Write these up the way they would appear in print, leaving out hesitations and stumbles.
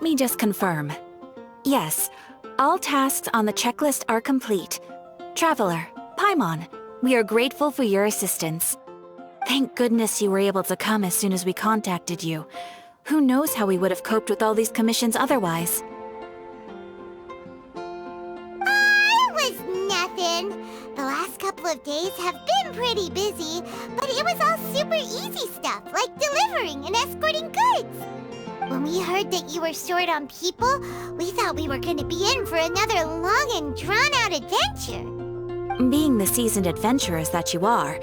me just confirm. Yes, all tasks on the checklist are complete. Traveler, Paimon, we are grateful for your assistance. Thank goodness you were able to come as soon as we contacted you. Who knows how we would have coped with all these commissions otherwise? It was nothing. The last couple of days have been pretty busy, but it was all super easy stuff, like delivering and escorting goods. When we heard that you were short on people, we thought we were going to be in for another long and drawn-out adventure. Being the seasoned adventurers that you are,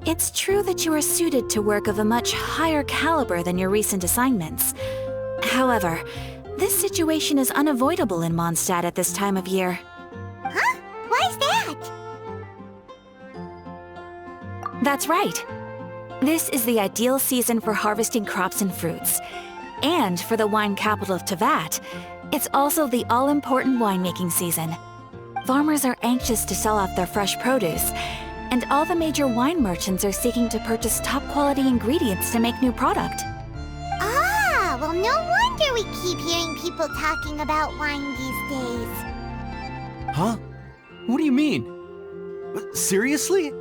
it's true that you are suited to work of a much higher caliber than your recent assignments. However, this situation is unavoidable in Mondstadt at this time of year. Huh? Why's that? That's right. This is the ideal season for harvesting crops and fruits. And for the wine capital of Teyvat, it's also the all-important winemaking season. Farmers are anxious to sell off their fresh produce, and all the major wine merchants are seeking to purchase top-quality ingredients to make new product. Ah, well, no wonder we keep hearing people talking about wine these days. Huh? What do you mean? Seriously?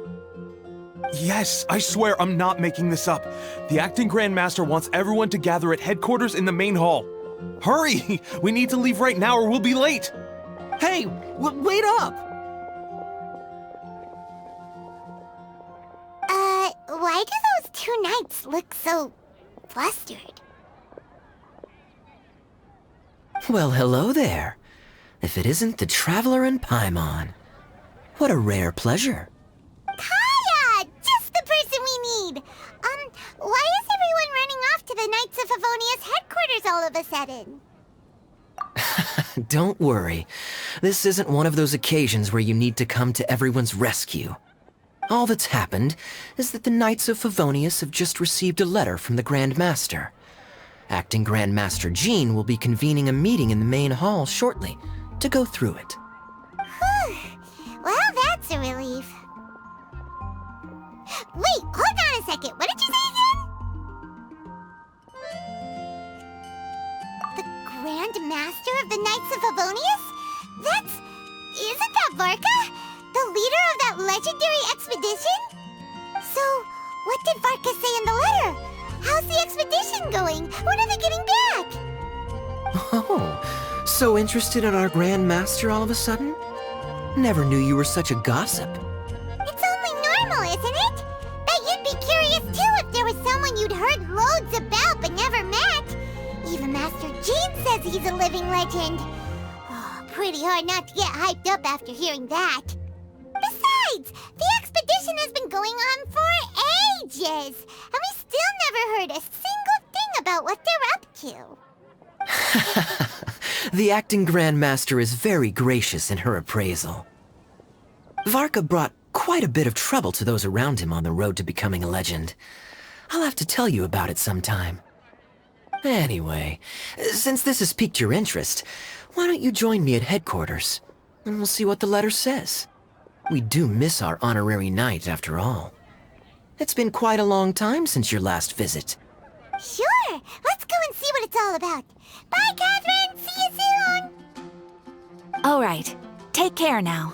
Yes, I swear I'm not making this up. The acting Grand Master wants everyone to gather at headquarters in the main hall. Hurry! We need to leave right now or we'll be late! Hey, wait up! Why do those two knights look so flustered? Well, hello there. If it isn't the Traveler and Paimon. What a rare pleasure. Kaeya! Just the person we need! Why is everyone running off to the Knights of Favonius Headquarters all of a sudden? Don't worry. This isn't one of those occasions where you need to come to everyone's rescue. All that's happened is that the Knights of Favonius have just received a letter from the Grand Master. Acting Grand Master Jean will be convening a meeting in the main hall shortly to go through it. Whew. Well, that's a relief. Wait, hold on a second. What did you say again? The Grand Master of the Knights of Favonius? Isn't that Varka? The leader of that legendary expedition? So, what did Varka say in the letter? How's the expedition going? When are they getting back? Oh, so interested in our Grand Master all of a sudden? Never knew you were such a gossip. It's only normal, isn't it? Bet you'd be curious too if there was someone you'd heard loads about but never met. Even Master Jean says he's a living legend. Oh, pretty hard not to get hyped up after hearing that. Besides, the expedition has been going on for ages, and we still never heard a single thing about what they're up to. The acting Grand Master is very gracious in her appraisal. Varka brought quite a bit of trouble to those around him on the road to becoming a legend. I'll have to tell you about it sometime. Anyway, since this has piqued your interest, why don't you join me at headquarters, and we'll see what the letter says. We do miss our honorary knight, after all. It's been quite a long time since your last visit. Sure, let's go and see what it's all about. Bye, Katheryne! See you soon! All right, take care now.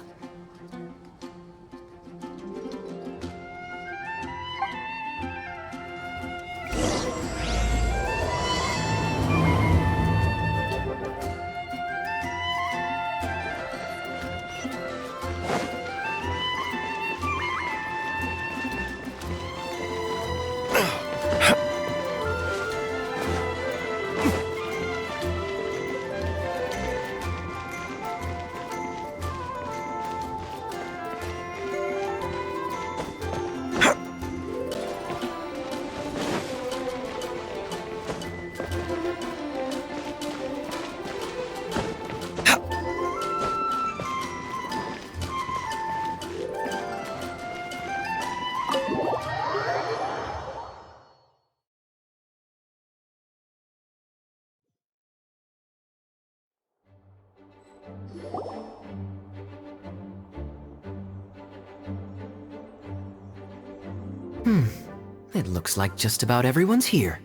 It looks like just about everyone's here.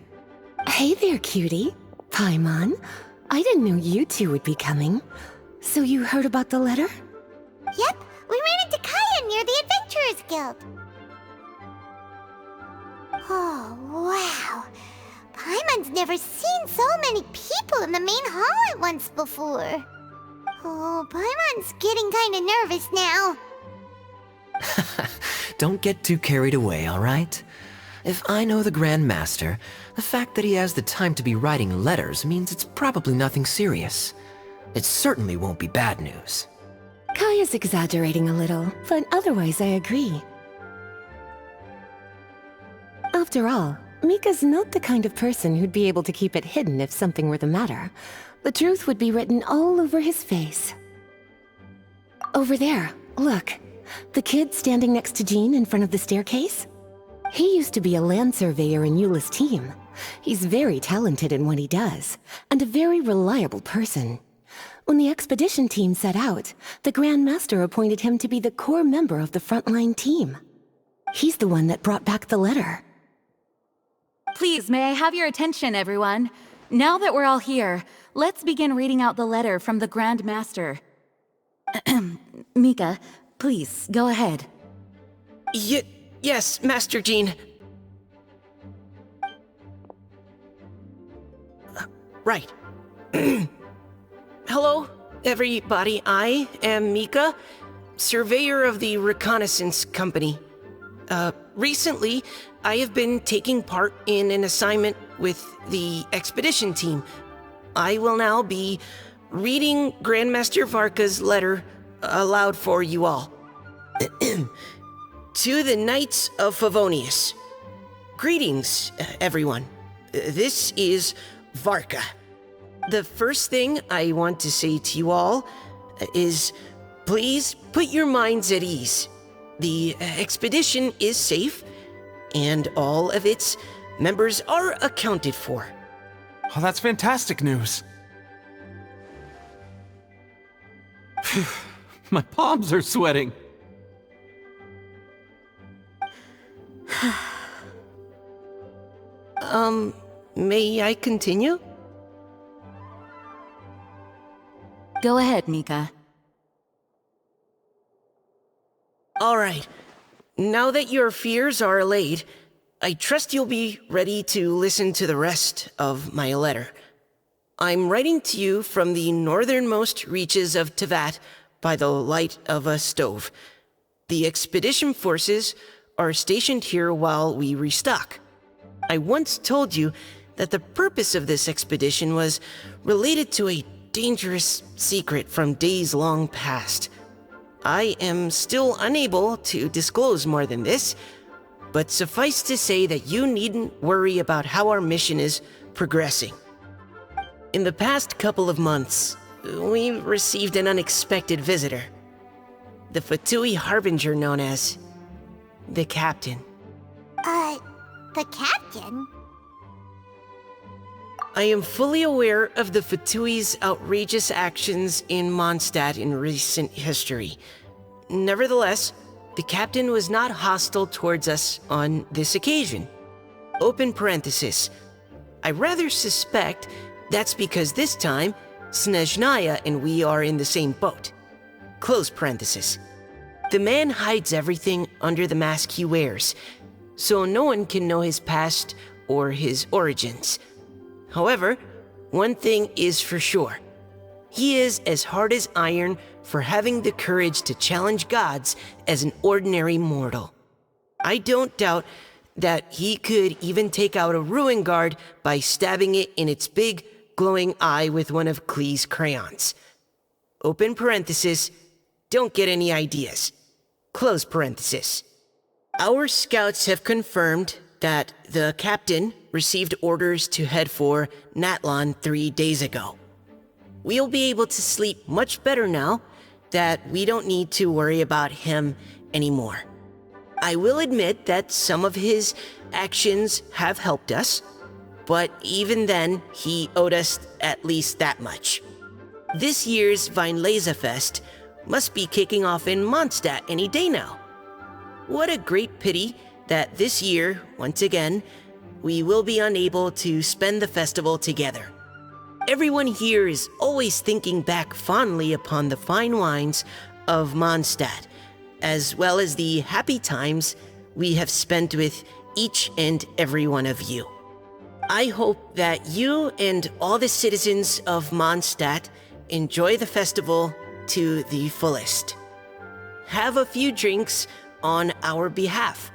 Hey there, cutie. Paimon, I didn't know you two would be coming. So you heard about the letter? Yep, we ran into Kaeya near the Adventurers Guild. Oh, wow. Paimon's never seen so many people in the main hall at once before. Oh, Paimon's getting kinda nervous now. Don't get too carried away, all right? If I know the Grand Master, the fact that he has the time to be writing letters means it's probably nothing serious. It certainly won't be bad news. Kaya's exaggerating a little, but otherwise I agree. After all, Mika's not the kind of person who'd be able to keep it hidden if something were the matter. The truth would be written all over his face. Over there, look. The kid standing next to Jean in front of the staircase? He used to be a land surveyor in Eula's team. He's very talented in what he does, and a very reliable person. When the expedition team set out, the Grand Master appointed him to be the core member of the frontline team. He's the one that brought back the letter. Please, may I have your attention, everyone? Now that we're all here, let's begin reading out the letter from the Grand Master. Mika, please, go ahead. Yes, Master Jean. Right. Hello, everybody. I am Mika, surveyor of the Reconnaissance Company. Recently, I have been taking part in an assignment with the expedition team. I will now be reading Grandmaster Varka's letter aloud for you all. To the Knights of Favonius. Greetings, everyone. This is Varka. The first thing I want to say to you all is, please put your minds at ease. The expedition is safe, and all of its members are accounted for. Oh, that's fantastic news. My palms are sweating. May I continue? Go ahead, Mika. All right. Now that your fears are allayed, I trust you'll be ready to listen to the rest of my letter. I'm writing to you from the northernmost reaches of Teyvat by the light of a stove. The expedition forces are stationed here while we restock. I once told you that the purpose of this expedition was related to a dangerous secret from days long past. I am still unable to disclose more than this, but suffice to say that you needn't worry about how our mission is progressing. In the past couple of months, we received an unexpected visitor. The Fatui Harbinger known as the Captain. The Captain? I am fully aware of the Fatui's outrageous actions in Mondstadt in recent history. Nevertheless, the Captain was not hostile towards us on this occasion. Open parenthesis. I rather suspect that's because this time, Snezhnaya and we are in the same boat. Close parenthesis. The man hides everything under the mask he wears, so no one can know his past or his origins. However, one thing is for sure. He is as hard as iron for having the courage to challenge gods as an ordinary mortal. I don't doubt that he could even take out a ruin guard by stabbing it in its big, glowing eye with one of Klee's crayons. Open parenthesis, don't get any ideas. Close parenthesis. Our scouts have confirmed that the Captain received orders to head for Natlan 3 days ago. We'll be able to sleep much better now that we don't need to worry about him anymore. I will admit that some of his actions have helped us, but even then, he owed us at least that much. This year's Weinlesefest must be kicking off in Mondstadt any day now. What a great pity that this year, once again, we will be unable to spend the festival together. Everyone here is always thinking back fondly upon the fine wines of Mondstadt, as well as the happy times we have spent with each and every one of you. I hope that you and all the citizens of Mondstadt enjoy the festival to the fullest. Have a few drinks on our behalf.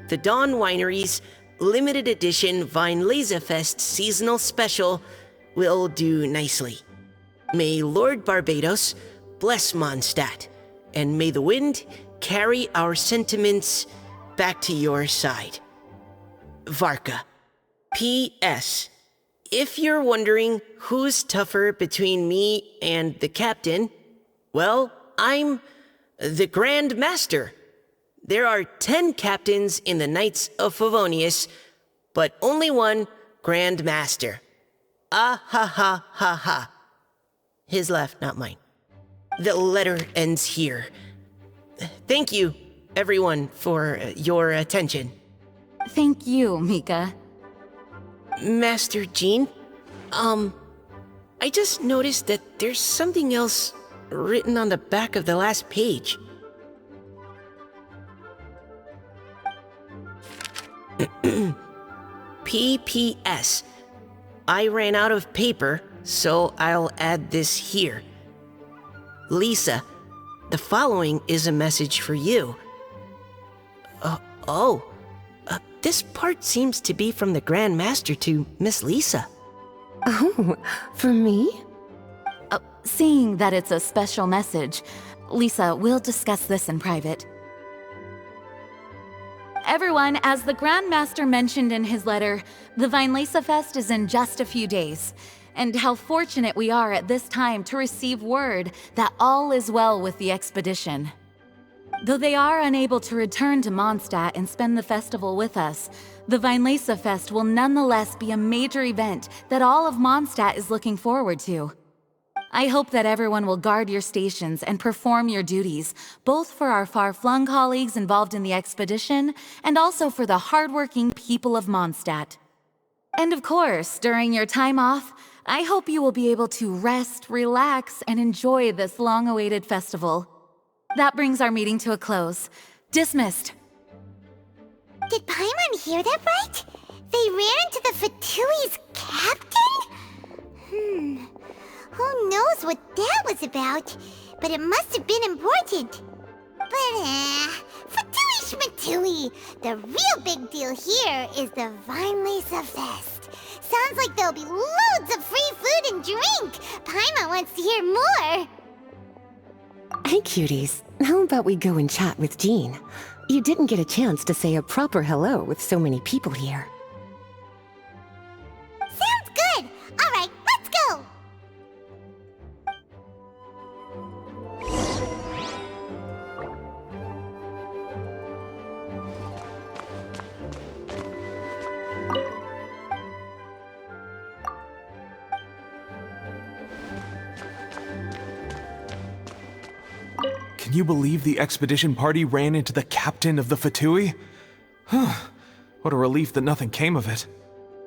The Dawn Winery's limited edition Weinlesefest seasonal special will do nicely. May Lord Barbados bless Mondstadt, and may the wind carry our sentiments back to your side. Varka. P.S. If you're wondering who's tougher between me and the captain, well, I'm the Grand Master. There are 10 captains in the Knights of Favonius, but only one Grand Master. Ah ha ha ha ha. His laugh, not mine. The letter ends here. Thank you, everyone, for your attention. Thank you, Mika. Master Jean, I just noticed that there's something else written on the back of the last page. PPS. I ran out of paper, so I'll add this here. Lisa, the following is a message for you. This part seems to be from the Grand Master to Miss Lisa. Oh, for me? Seeing that it's a special message, Lisa, we'll discuss this in private. Everyone, as the Grand Master mentioned in his letter, the Weinlesefest is in just a few days, and how fortunate we are at this time to receive word that all is well with the expedition. Though they are unable to return to Mondstadt and spend the festival with us, the Weinlesefest will nonetheless be a major event that all of Mondstadt is looking forward to. I hope that everyone will guard your stations and perform your duties, both for our far-flung colleagues involved in the expedition and also for the hardworking people of Mondstadt. And of course, during your time off, I hope you will be able to rest, relax, and enjoy this long-awaited festival. That brings our meeting to a close. Dismissed. Did Paimon hear that right? They ran into the Fatui's captain? Who knows what that was about? But it must have been important. But, Fatui Schmatui! The real big deal here is the Weinlesefest. Sounds like there'll be loads of free food and drink! Paimon wants to hear more! Hey, cuties. How about we go and chat with Jean? You didn't get a chance to say a proper hello with so many people here. Sounds good! Alright, let's go! Can you believe the expedition party ran into the captain of the Fatui? What a relief that nothing came of it.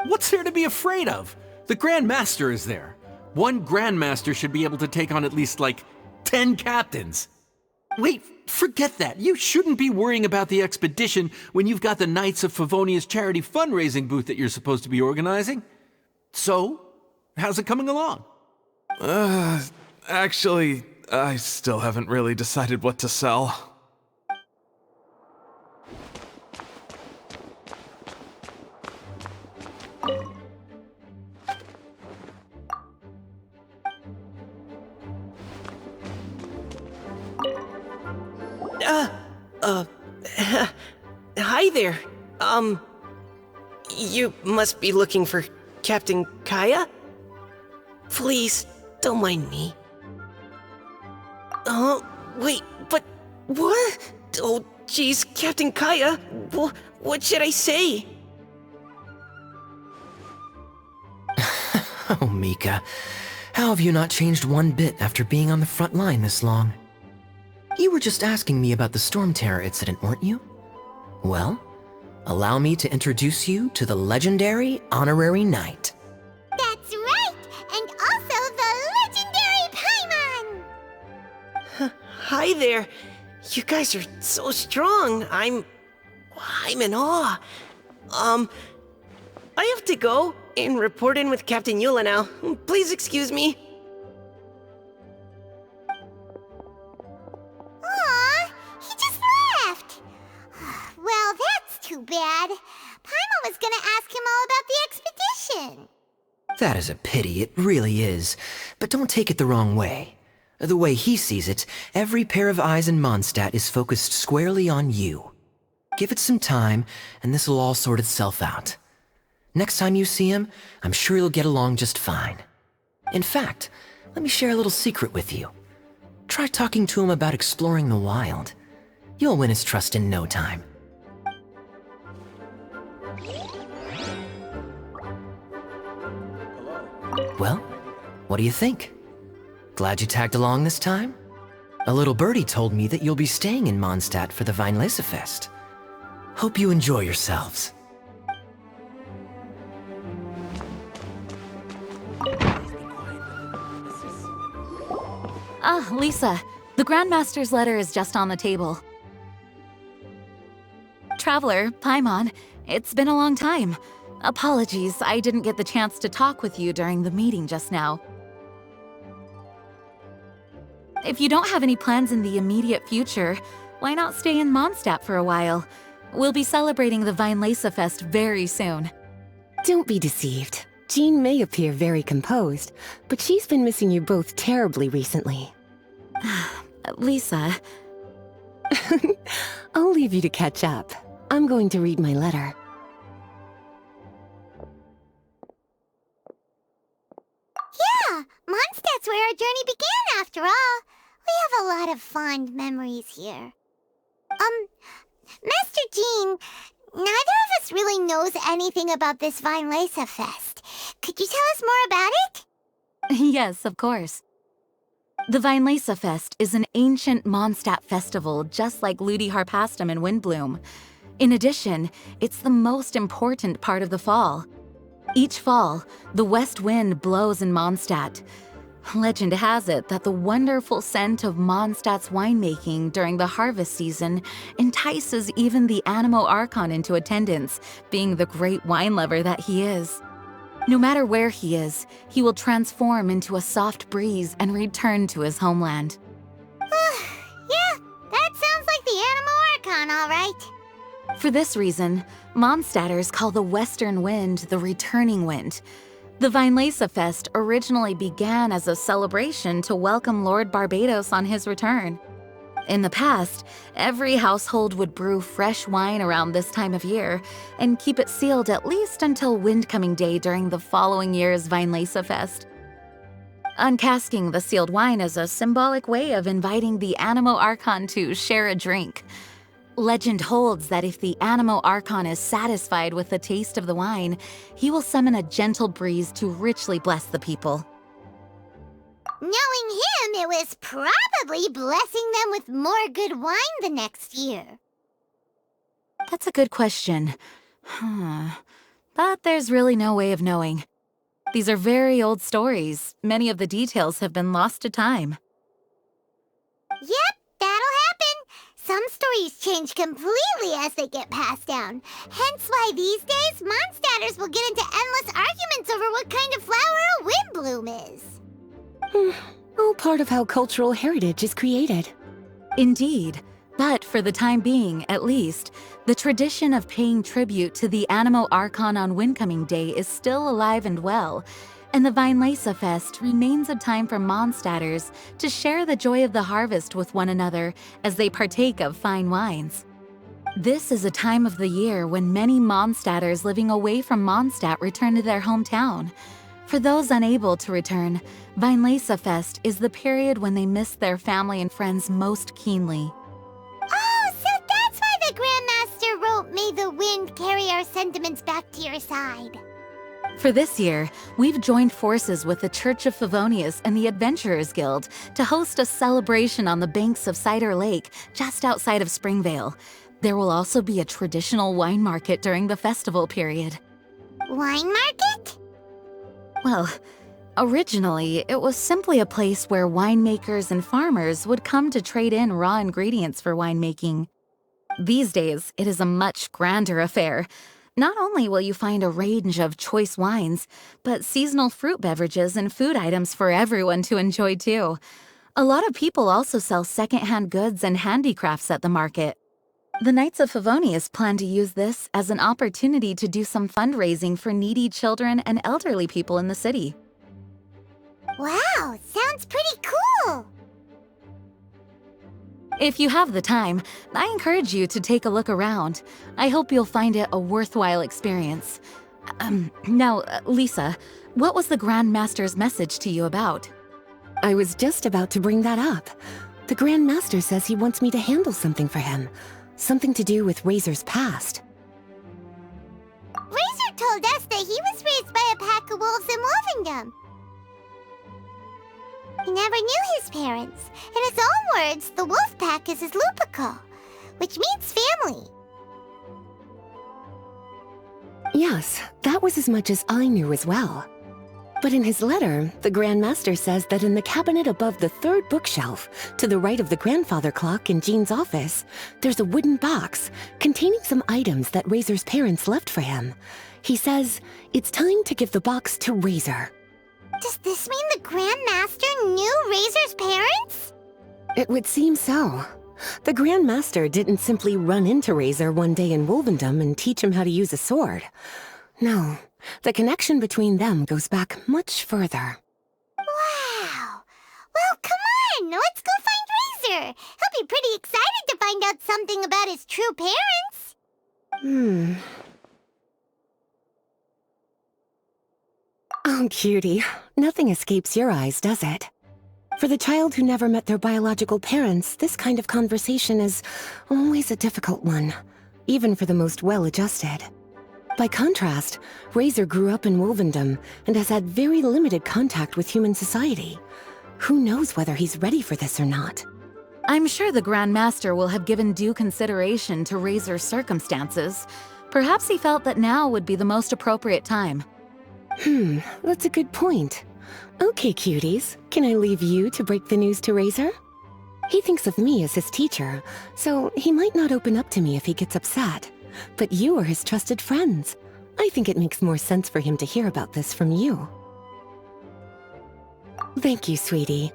What's there to be afraid of? The Grand Master is there. One Grand Master should be able to take on at least, 10 captains. Wait, forget that. You shouldn't be worrying about the expedition when you've got the Knights of Favonius charity fundraising booth that you're supposed to be organizing. So, how's it coming along? Actually, I still haven't really decided what to sell. Hi there. You must be looking for Captain Kaeya? Please, don't mind me. Wait, but what? Oh, jeez, Captain Kaeya, what should I say? Oh, Mika. How have you not changed one bit after being on the front line this long? You were just asking me about the Storm Terror incident, weren't you? Well, allow me to introduce you to the legendary Honorary Knight. That's right! And Hi there. You guys are so strong. I'm in awe. I have to go and report in with Captain Eula now. Please excuse me. Aw, he just left. Well, that's too bad. Paimon was gonna ask him all about the expedition. That is a pity, it really is. But don't take it the wrong way. The way he sees it, every pair of eyes in Mondstadt is focused squarely on you. Give it some time, and this'll all sort itself out. Next time you see him, I'm sure you'll get along just fine. In fact, let me share a little secret with you. Try talking to him about exploring the wild. You'll win his trust in no time. Well, what do you think? Glad you tagged along this time? A little birdie told me that you'll be staying in Mondstadt for the Weinlesefest. Hope you enjoy yourselves. Ah, Lisa, the Grandmaster's letter is just on the table. Traveler, Paimon, it's been a long time. Apologies, I didn't get the chance to talk with you during the meeting just now. If you don't have any plans in the immediate future, why not stay in Mondstadt for a while? We'll be celebrating the Weinlesefest very soon. Don't be deceived. Jean may appear very composed, but she's been missing you both terribly recently. Lisa... I'll leave you to catch up. I'm going to read my letter. Yeah, Mondstadt's where our journey began after all. We have a lot of fond memories here. Master Jean, neither of us really knows anything about this Weinlesefest. Could you tell us more about it? Yes, of course. The Weinlesefest is an ancient Mondstadt festival just like Ludi Harpastum and Windbloom. In addition, it's the most important part of the fall. Each fall, the west wind blows in Mondstadt. Legend has it that the wonderful scent of Mondstadt's winemaking during the harvest season entices even the Animo Archon into attendance, being the great wine lover that he is. No matter where he is, he will transform into a soft breeze and return to his homeland. Yeah, that sounds like the Animo Archon, all right. For this reason, Mondstadters call the western wind the returning wind. The Weinlesefest originally began as a celebration to welcome Lord Barbados on his return. In the past, every household would brew fresh wine around this time of year and keep it sealed at least until Windcoming Day during the following year's Weinlesefest. Uncasking the sealed wine is a symbolic way of inviting the Animo Archon to share a drink. Legend holds that if the Animo Archon is satisfied with the taste of the wine, he will summon a gentle breeze to richly bless the people. Knowing him, it was probably blessing them with more good wine the next year. That's a good question. But there's really no way of knowing. These are very old stories. Many of the details have been lost to time. Yep, that'll happen. Some stories change completely as they get passed down. Hence why these days, Mondstadters will get into endless arguments over what kind of flower a windbloom is. All part of how cultural heritage is created. Indeed. But for the time being, at least, the tradition of paying tribute to the Animo Archon on Windcoming Day is still alive and well, and the Weinlesefest remains a time for Mondstadters to share the joy of the harvest with one another as they partake of fine wines. This is a time of the year when many Mondstadters living away from Mondstadt return to their hometown. For those unable to return, Weinlesefest is the period when they miss their family and friends most keenly. Oh, so that's why the Grandmaster wrote, "May the wind carry our sentiments back to your side." For this year, we've joined forces with the Church of Favonius and the Adventurers Guild to host a celebration on the banks of Cider Lake, just outside of Springvale. There will also be a traditional wine market during the festival period. Wine market? Well, Originally, it was simply a place where winemakers and farmers would come to trade in raw ingredients for winemaking. These days, it is a much grander affair. Not only will you find a range of choice wines, but seasonal fruit beverages and food items for everyone to enjoy too. A lot of people also sell secondhand goods and handicrafts at the market. The Knights of Favonius plan to use this as an opportunity to do some fundraising for needy children and elderly people in the city. Wow, sounds pretty cool! If you have the time, I encourage you to take a look around. I hope you'll find it a worthwhile experience. Now, Lisa, what was the Grand Master's message to you about? I was just about to bring that up. The Grand Master says he wants me to handle something for him. Something to do with Razor's past. Razor told us that he was raised by a pack of wolves in Wolvendom. He never knew his parents. In his own words, the wolf pack is his lupical, which means family. Yes, that was as much as I knew as well. But in his letter, the Grand Master says that in the cabinet above the third bookshelf, to the right of the grandfather clock in Jean's office, there's a wooden box containing some items that Razor's parents left for him. He says it's time to give the box to Razor. Does this mean the Grand Master knew Razor's parents? It would seem so. The Grand Master didn't simply run into Razor one day in Wolvendom and teach him how to use a sword. No, the connection between them goes back much further. Wow! Well, come on! Let's go find Razor! He'll be pretty excited to find out something about his true parents! Oh, cutie. Nothing escapes your eyes, does it? For the child who never met their biological parents, this kind of conversation is always a difficult one, even for the most well-adjusted. By contrast, Razor grew up in Wolvendom and has had very limited contact with human society. Who knows whether he's ready for this or not? I'm sure the Grand Master will have given due consideration to Razor's circumstances. Perhaps he felt that now would be the most appropriate time. That's a good point. Okay, cuties, can I leave you to break the news to Razor? He thinks of me as his teacher, so he might not open up to me if he gets upset. But you are his trusted friends. I think it makes more sense for him to hear about this from you. Thank you, sweetie.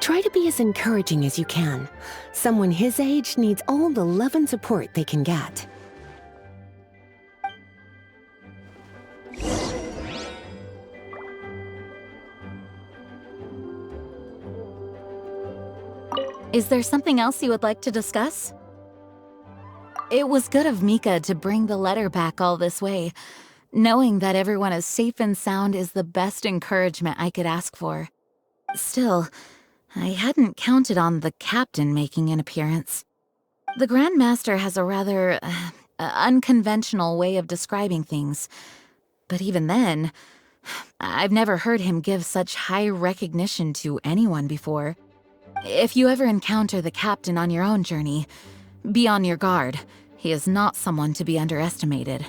Try to be as encouraging as you can. Someone his age needs all the love and support they can get. Is there something else you would like to discuss? It was good of Mika to bring the letter back all this way. Knowing that everyone is safe and sound is the best encouragement I could ask for. Still, I hadn't counted on the captain making an appearance. The Grand Master has a rather unconventional way of describing things. But even then, I've never heard him give such high recognition to anyone before. If you ever encounter the captain on your own journey, be on your guard. He is not someone to be underestimated.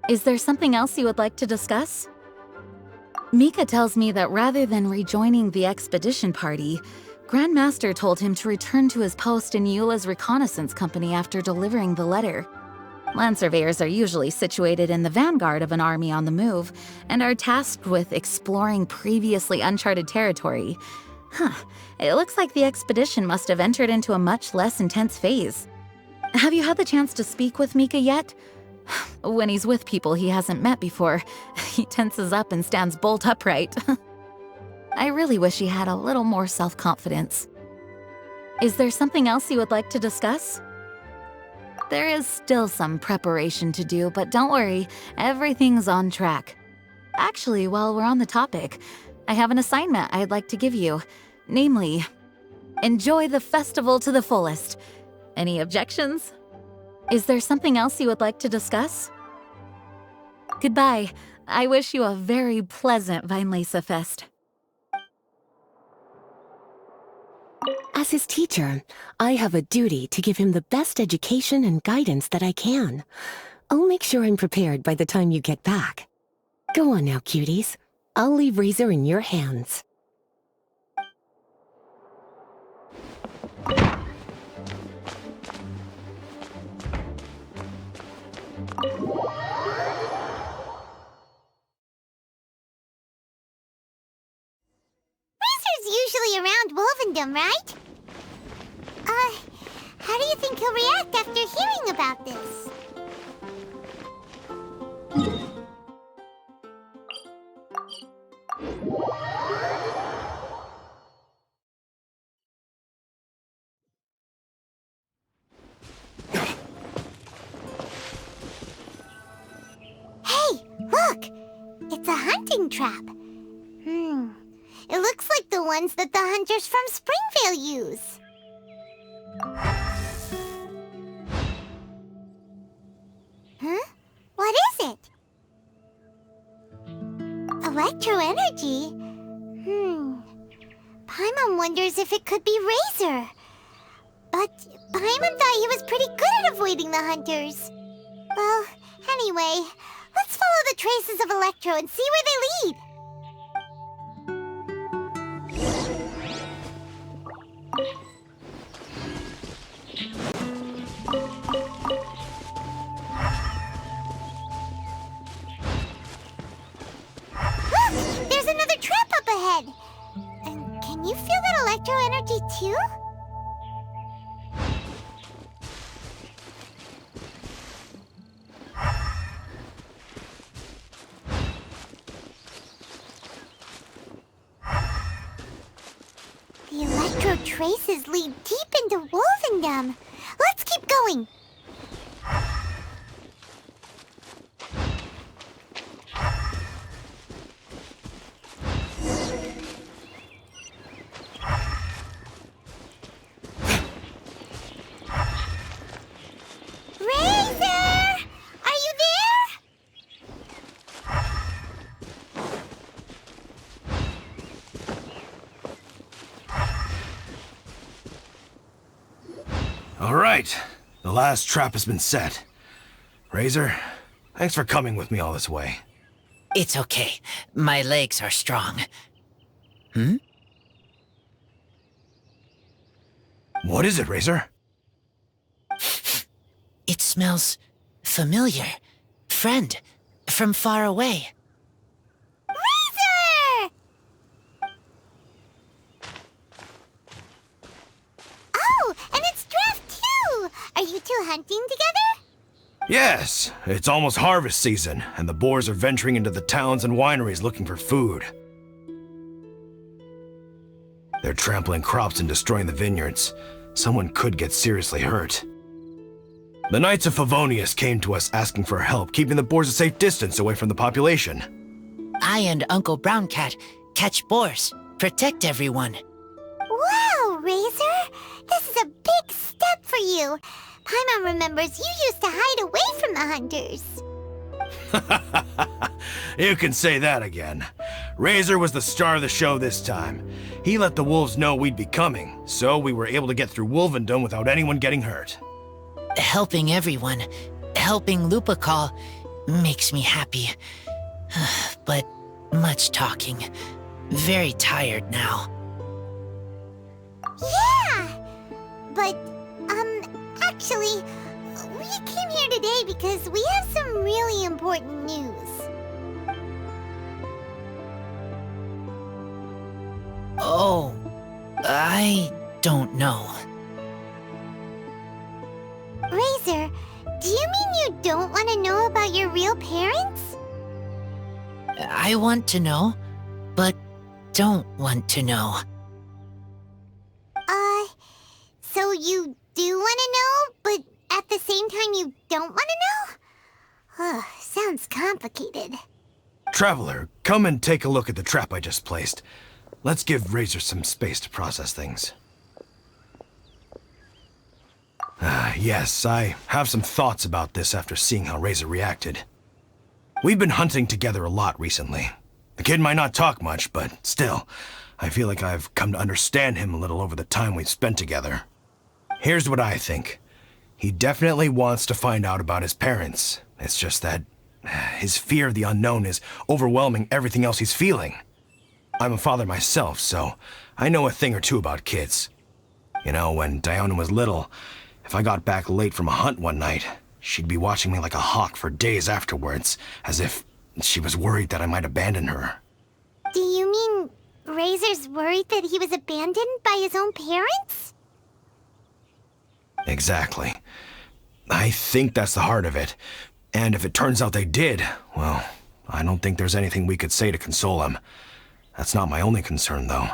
Is there something else you would like to discuss? Mika tells me that rather than rejoining the expedition party, Grand Master told him to return to his post in Eula's reconnaissance company after delivering the letter. Land surveyors are usually situated in the vanguard of an army on the move, and are tasked with exploring previously uncharted territory. It looks like the expedition must have entered into a much less intense phase. Have you had the chance to speak with Mika yet? When he's with people he hasn't met before, he tenses up and stands bolt upright. I really wish he had a little more self-confidence. Is there something else you would like to discuss? There is still some preparation to do, but don't worry, everything's on track. Actually, while we're on the topic, I have an assignment I'd like to give you. Namely, enjoy the festival to the fullest. Any objections? Is there something else you would like to discuss? Goodbye. I wish you a very pleasant Weinlesefest. As his teacher, I have a duty to give him the best education and guidance that I can. I'll make sure I'm prepared by the time you get back. Go on now, cuties. I'll leave Razor in your hands. Razor's usually around Wolvendom, right? How do you think he'll react after hearing about this? Hey, look! It's a hunting trap. It looks like the ones that the hunters from Springvale use. Huh? What is it? Electro energy? Paimon wonders if it could be Razor. But Paimon thought he was pretty good at avoiding the hunters. Well, anyway, let's follow the traces of Electro and see where they lead. Look! There's another trap up ahead! And can you feel that electro energy too? The electro traces lead deep into Wolvendom. Let's keep going. All right, the last trap has been set. Razor, thanks for coming with me all this way. It's okay. My legs are strong. What is it, Razor? It smells familiar. Friend, from far away. Razor! Oh, and it's Draft too! Are you two hunting together? Yes, it's almost harvest season, and the boars are venturing into the towns and wineries looking for food. They're trampling crops and destroying the vineyards. Someone could get seriously hurt. The Knights of Favonius came to us asking for help keeping the boars a safe distance away from the population. I and Uncle Brown Cat catch boars, protect everyone. Wow, Razor! This is a big step for you. Paimon remembers you used to hide away from the hunters. You can say that again. Razor was the star of the show this time. He let the wolves know we'd be coming, so we were able to get through Wolvendom without anyone getting hurt. Helping everyone, helping Lupical, makes me happy. But much talking. Very tired now. Yeah! But, actually, we came here today because we have some really important news. Oh, I don't know. Razor, do you mean you don't want to know about your real parents? I want to know, but don't want to know. So you do want to know, but at the same time you don't want to know? Sounds complicated. Traveler, come and take a look at the trap I just placed. Let's give Razor some space to process things. Yes, I have some thoughts about this after seeing how Razor reacted. We've been hunting together a lot recently. The kid might not talk much, but still, I feel like I've come to understand him a little over the time we've spent together. Here's what I think. He definitely wants to find out about his parents. It's just that his fear of the unknown is overwhelming everything else he's feeling. I'm a father myself, so I know a thing or two about kids. You know, when Diona was little, if I got back late from a hunt one night, she'd be watching me like a hawk for days afterwards, as if she was worried that I might abandon her. Do you mean Razor's worried that he was abandoned by his own parents? Exactly. I think that's the heart of it. And if it turns out they did, well, I don't think there's anything we could say to console him. That's not my only concern, though.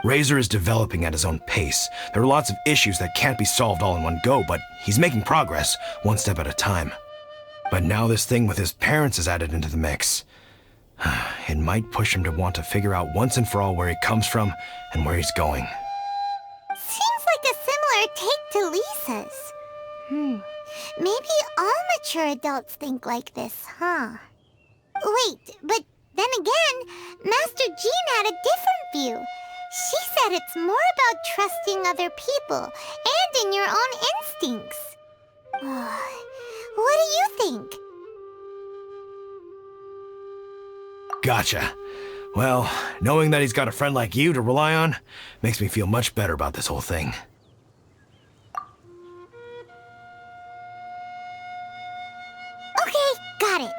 Razor is developing at his own pace. There are lots of issues that can't be solved all in one go, but he's making progress, one step at a time. But now this thing with his parents is added into the mix. It might push him to want to figure out once and for all where he comes from and where he's going. Seems like a similar take to Lisa's. Maybe all mature adults think like this, huh? Wait, but then again, Master Jean had a different view. She said it's more about trusting other people and in your own instincts. What do you think? Gotcha. Well, knowing that he's got a friend like you to rely on makes me feel much better about this whole thing. Okay, got it.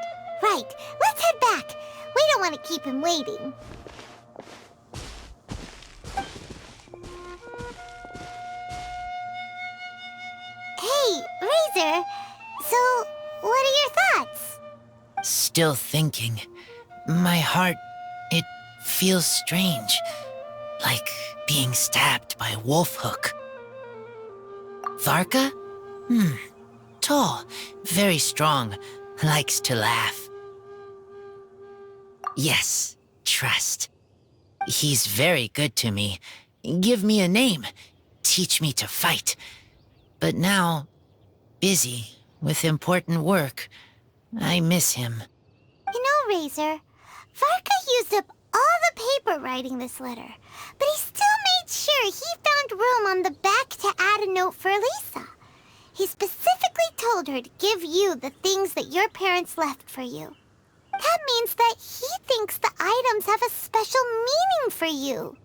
Right, let's head back. We don't want to keep him waiting. Hey, Razor. So, what are your thoughts? Still thinking. My heart, it feels strange. Like being stabbed by a wolf hook. Varka? Tall, very strong, likes to laugh. Yes, trust. He's very good to me. Give me a name. Teach me to fight. But now, busy with important work. I miss him. You know, Razor, Varka used up all the paper writing this letter, but he still made sure he found room on the back to add a note for Lisa. He specifically told her to give you the things that your parents left for you. That means that he thinks the items have a special meaning for you.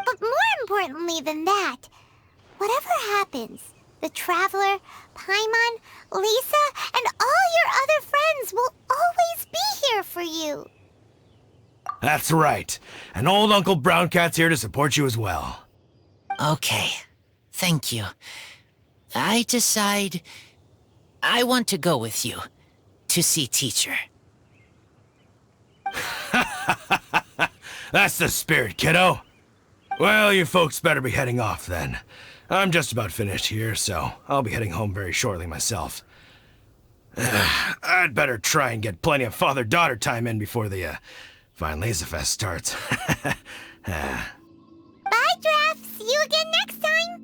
But more importantly than that, whatever happens, the Traveler, Paimon, Lisa, and all your other friends will always be here for you. That's right. And old Uncle Brown Cat's here to support you as well. Okay, thank you. I decide I want to go with you to see teacher. That's the spirit, kiddo. Well, you folks better be heading off then. I'm just about finished here, so I'll be heading home very shortly myself. I'd better try and get plenty of father-daughter time in before the Weinlesefest starts. Bye, Draf. See you again next time.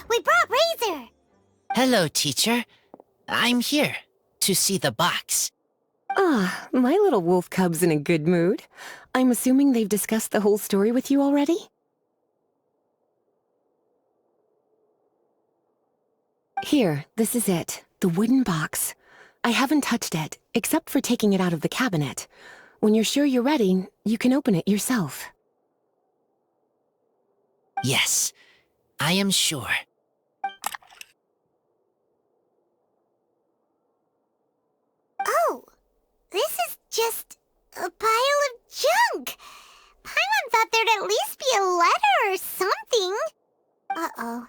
We brought Razor! Hello, teacher. I'm here to see the box. Ah, my little wolf cub's in a good mood. I'm assuming they've discussed the whole story with you already? Here, this is it. The wooden box. I haven't touched it, except for taking it out of the cabinet. When you're sure you're ready, you can open it yourself. Yes, I am sure. Oh, this is just a pile of junk. Paimon thought there'd at least be a letter or something. Uh-oh.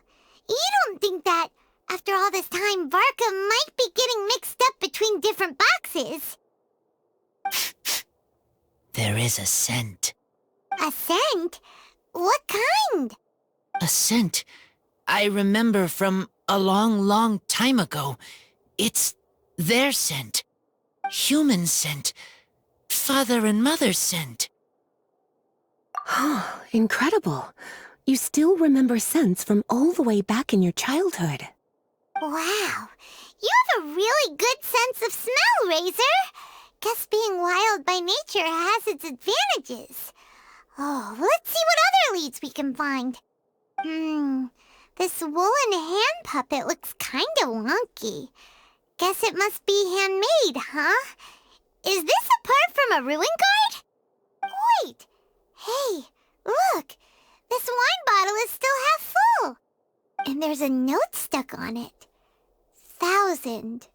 You don't think that, after all this time, Varka might be getting mixed up between different boxes? There is a scent. What kind? A scent I remember from a long, long time ago. It's their scent. Human scent. Father and mother scent. Incredible. You still remember scents from all the way back in your childhood. Wow. You have a really good sense of smell, Razor. Guess being wild by nature has its advantages. Oh, let's see what other leads we can find. This woolen hand puppet looks kinda wonky. Guess it must be handmade, huh? Is this a part from a ruin guard? Wait! Hey, look! This wine bottle is still half full! And there's a note stuck on it. 1,000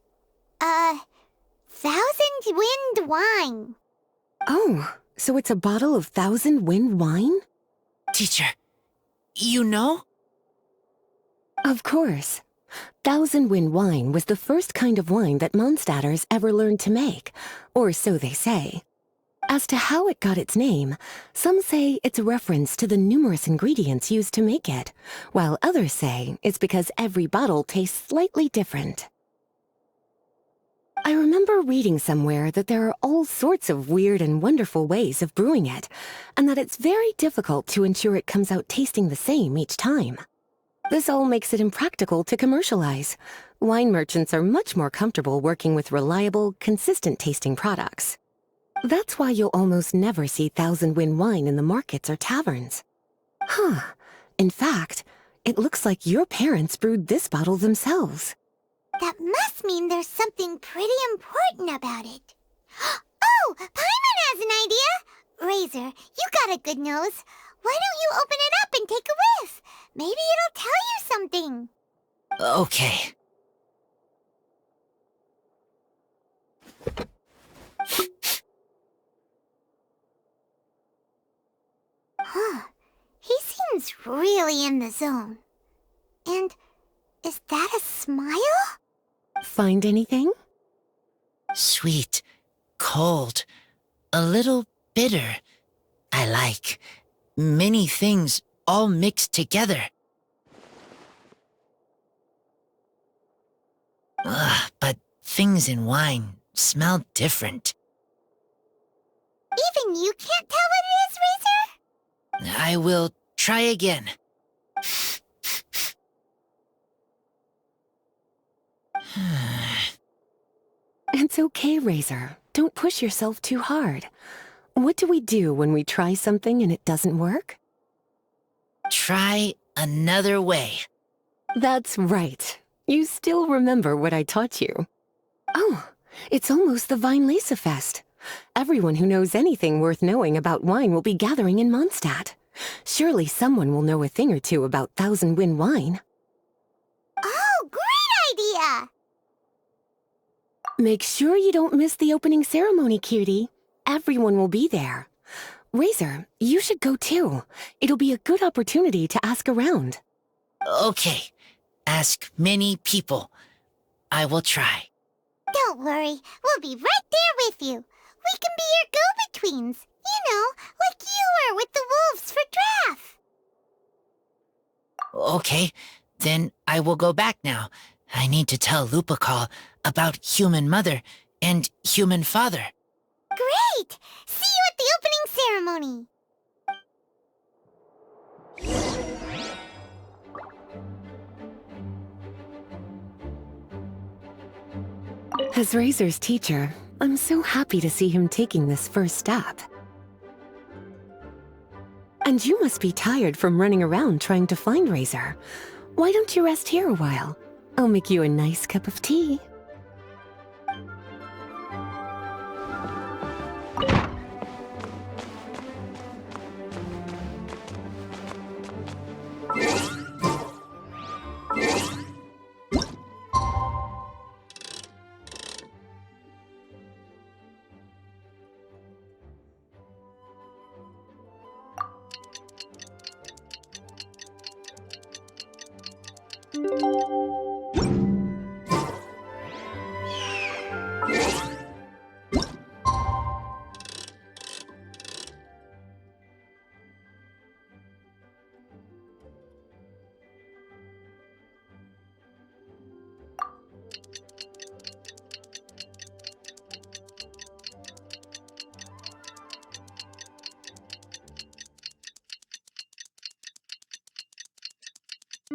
wind wine. Oh, so it's a bottle of 1,000 wind wine? Teacher, you know? Of course. 1,000 wind wine was the first kind of wine that Mondstadters ever learned to make, or so they say. As to how it got its name, some say it's a reference to the numerous ingredients used to make it, while others say it's because every bottle tastes slightly different. I remember reading somewhere that there are all sorts of weird and wonderful ways of brewing it, and that it's very difficult to ensure it comes out tasting the same each time. This all makes it impractical to commercialize. Wine merchants are much more comfortable working with reliable, consistent-tasting products. That's why you'll almost never see 1,000 wind wine in the markets or taverns. In fact, it looks like your parents brewed this bottle themselves. That must mean there's something pretty important about it. Oh, Paimon has an idea! Razor, you got a good nose. Why don't you open it up and take a whiff? Maybe it'll tell you something. Okay. He seems really in the zone. And is that a smile? Find anything? Sweet, cold, a little bitter. I like. Many things all mixed together. But things in wine smell different. Even you can't tell what it is, Razor? I will try again. It's okay, Razor. Don't push yourself too hard. What do we do when we try something and it doesn't work? Try another way. That's right. You still remember what I taught you. Oh, it's almost the Weinlesefest. Everyone who knows anything worth knowing about wine will be gathering in Mondstadt. Surely someone will know a thing or two about 1,000 wind wine. Oh, great idea! Make sure you don't miss the opening ceremony, cutie. Everyone will be there. Razor, you should go too. It'll be a good opportunity to ask around. Okay. Ask many people. I will try. Don't worry, we'll be right there with you. We can be your go-betweens. You know, like you were with the wolves for Draff. Okay, then I will go back now. I need to tell Lupacol about human mother and human father. Great! See you at the opening ceremony. As Razor's teacher, I'm so happy to see him taking this first step. And you must be tired from running around trying to find Razor. Why don't you rest here a while? I'll make you a nice cup of tea.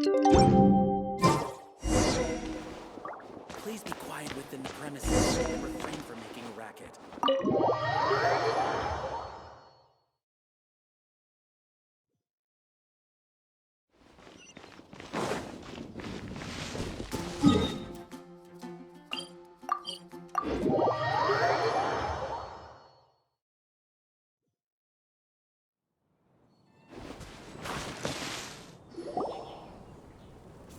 Please be quiet within the premises and refrain from making a racket.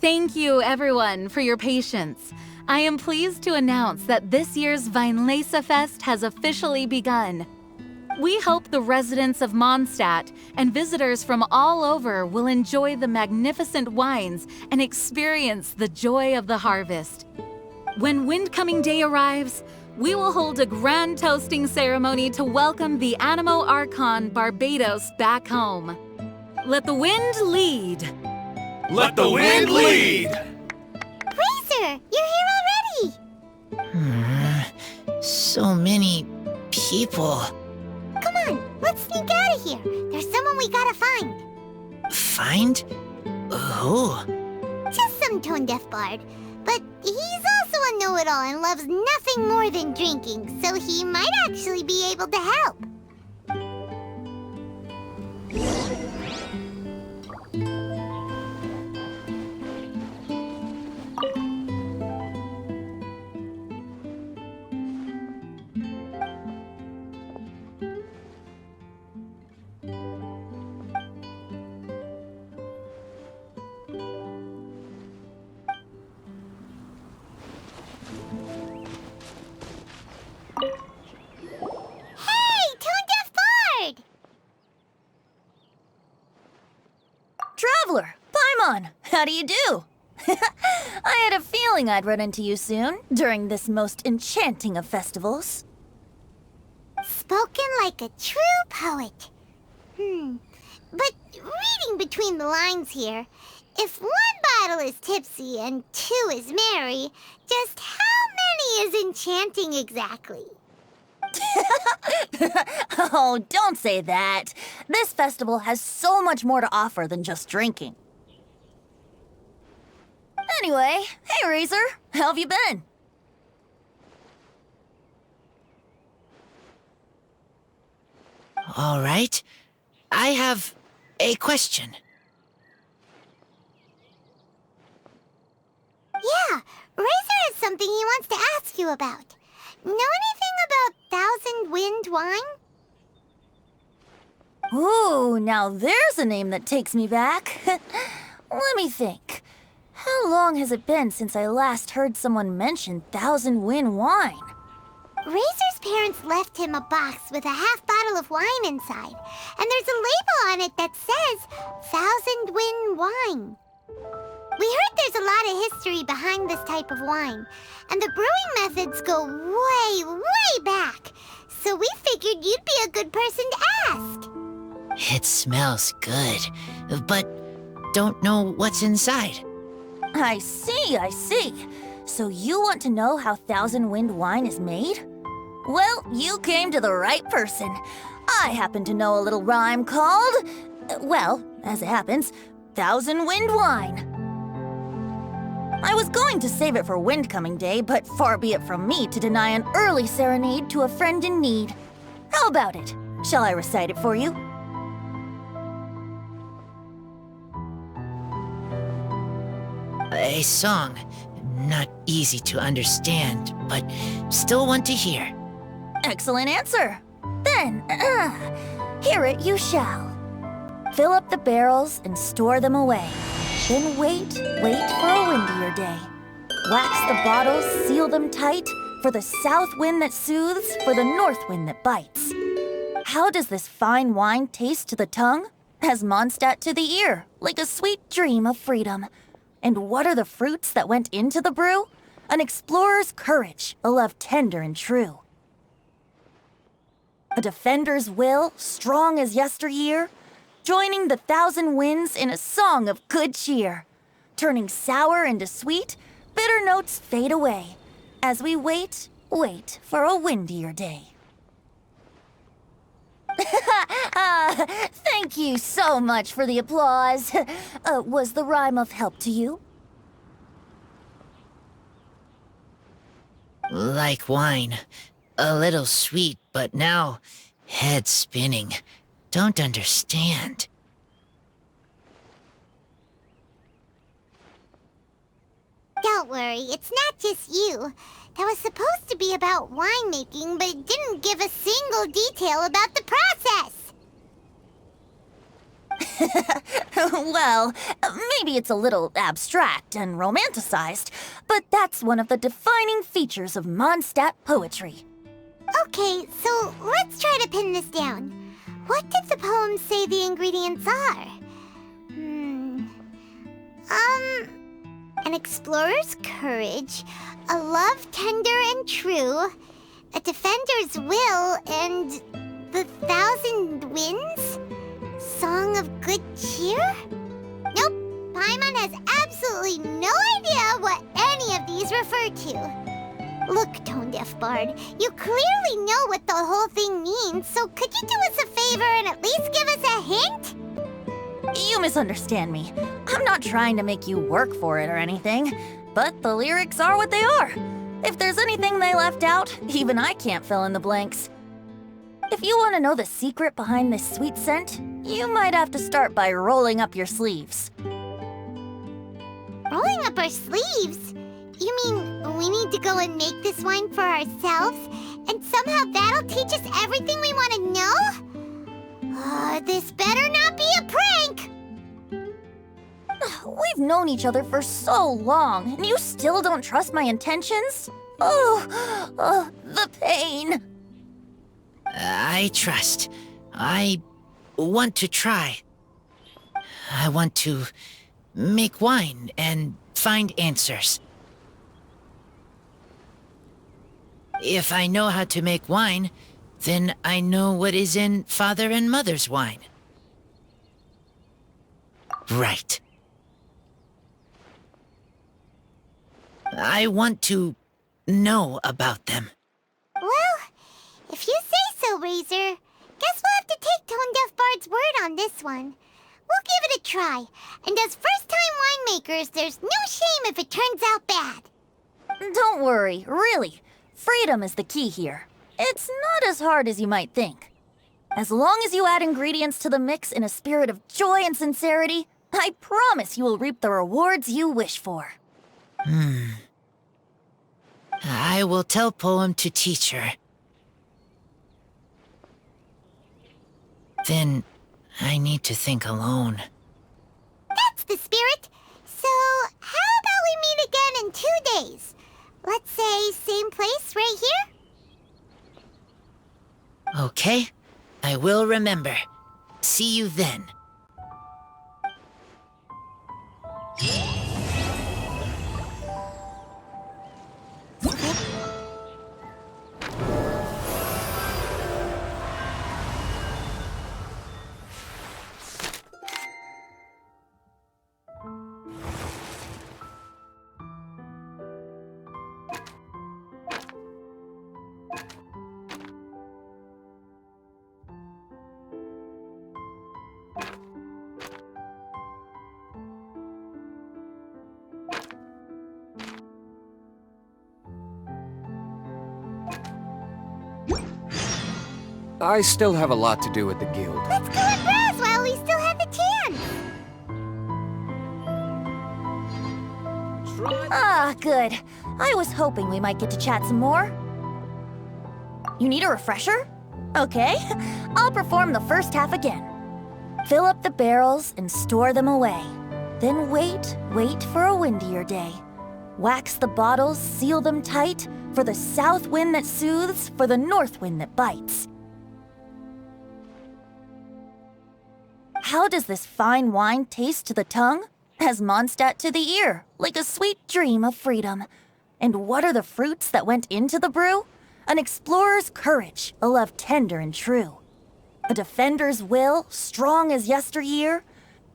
Thank you, everyone, for your patience. I am pleased to announce that this year's Weinlesefest has officially begun. We hope the residents of Mondstadt and visitors from all over will enjoy the magnificent wines and experience the joy of the harvest. When Windcoming Day arrives, we will hold a grand toasting ceremony to welcome the Animo Archon Barbados back home. Let the wind lead. Let the wind lead! Razor, you're here already! So many people. Come on, let's sneak out of here. There's someone we gotta find. Find? Who? Just some tone-deaf bard. But he's also a know-it-all and loves nothing more than drinking, so he might actually be able to help. Traveler, Paimon, how do you do? I had a feeling I'd run into you soon, during this most enchanting of festivals. Spoken like a true poet. But reading between the lines here, if one bottle is tipsy and two is merry, just how many is enchanting exactly? Oh, don't say that. This festival has so much more to offer than just drinking. Anyway, hey Razor, how have you been? All right. I have a question. Yeah, Razor has something he wants to ask you about. Know anything about Thousand Wind wine? Ooh, now there's a name that takes me back. Let me think. How long has it been since I last heard someone mention Thousand Wind wine? Razor's parents left him a box with a half bottle of wine inside, and there's a label on it that says Thousand Wind wine. We heard there's a lot of history behind this type of wine, and the brewing methods go way, way back, so we figured you'd be a good person to ask. It smells good, but don't know what's inside. I see, I see. So you want to know how Thousand Wind wine is made? Well, you came to the right person. I happen to know a little rhyme called, well, as it happens, Thousand Wind wine. I was going to save it for Windcoming Day, but far be it from me to deny an early serenade to a friend in need. How about it? Shall I recite it for you? A song. Not easy to understand, but still want to hear. Excellent answer. Then, hear it you shall. Fill up the barrels and store them away. Then wait for a windier day. Wax the bottles, seal them tight, for the south wind that soothes, for the north wind that bites. How does this fine wine taste to the tongue? As Mondstadt to the ear, like a sweet dream of freedom. And what are the fruits that went into the brew? An explorer's courage, a love tender and true. A defender's will, strong as yesteryear, joining the thousand winds in a song of good cheer. Turning sour into sweet, bitter notes fade away, as we wait for a windier day. Thank you so much for the applause. Was the rhyme of help to you? Like wine. A little sweet, but now head spinning. Don't understand. Don't worry, it's not just you. That was supposed to be about winemaking, but it didn't give a single detail about the process. Well, maybe it's a little abstract and romanticized, but that's one of the defining features of Mondstadt poetry. Okay, so let's try to pin this down. What did the poem say the ingredients are? An explorer's courage, a love tender and true, a defender's will, and the 1,000 winds? Song of good cheer? Nope, Paimon has absolutely no idea what any of these refer to. Look, tone-deaf bard, you clearly know what the whole thing means, so could you do us a favor and at least give us a hint? You misunderstand me. I'm not trying to make you work for it or anything, but the lyrics are what they are. If there's anything they left out, even I can't fill in the blanks. If you want to know the secret behind this sweet scent, you might have to start by rolling up your sleeves. Rolling up our sleeves? You mean we need to go and make this wine for ourselves, and somehow that'll teach us everything we want to know? This better not be a prank! We've known each other for so long, and you still don't trust my intentions? Oh, the pain. I trust. I want to try. I want to make wine and find answers. If I know how to make wine, then I know what is in Father and Mother's wine. Right. I want to know about them. Well, if you say so, Razor, guess we'll have to take Tone-Deaf Bard's word on this one. We'll give it a try, and as first-time winemakers, there's no shame if it turns out bad. Don't worry, really. Freedom is the key here. It's not as hard as you might think. As long as you add ingredients to the mix in a spirit of joy and sincerity, I promise you will reap the rewards you wish for. I will tell Poem to teach her. Then I need to think alone. That's the spirit. So, how about we meet again in 2 days? Let's say same place right here? Okay, I will remember. See you then. I still have a lot to do with the guild. Let's go and browse while we still have the chance. Ah, good. I was hoping we might get to chat some more. You need a refresher? Okay, I'll perform the first half again. Fill up the barrels and store them away. Then wait for a windier day. Wax the bottles, seal them tight, for the south wind that soothes, for the north wind that bites. How does this fine wine taste to the tongue? As Mondstadt to the ear, like a sweet dream of freedom. And what are the fruits that went into the brew? An explorer's courage, a love tender and true. A defender's will, strong as yesteryear.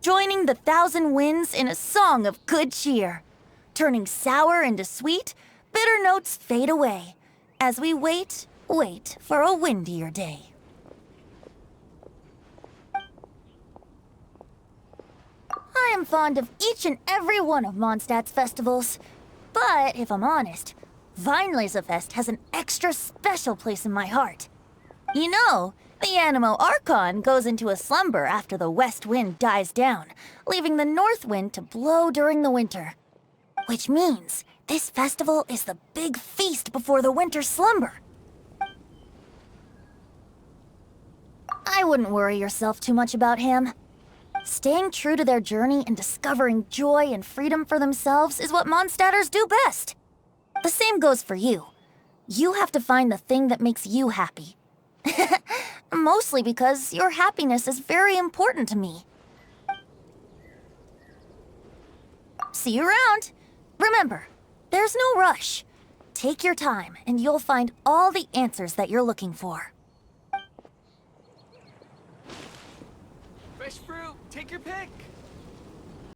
Joining the 1,000 winds in a song of good cheer. Turning sour into sweet, bitter notes fade away. As we wait for a windier day. I am fond of each and every one of Mondstadt's festivals. But if I'm honest, Weinlesefest has an extra special place in my heart. You know, the Animo Archon goes into a slumber after the west wind dies down, leaving the north wind to blow during the winter. Which means this festival is the big feast before the winter slumber. I wouldn't worry yourself too much about him. Staying true to their journey and discovering joy and freedom for themselves is what Mondstadters do best. The same goes for you. You have to find the thing that makes you happy. Mostly because your happiness is very important to me. See you around. Remember, there's no rush. Take your time and you'll find all the answers that you're looking for. Fresh fruit, take your pick.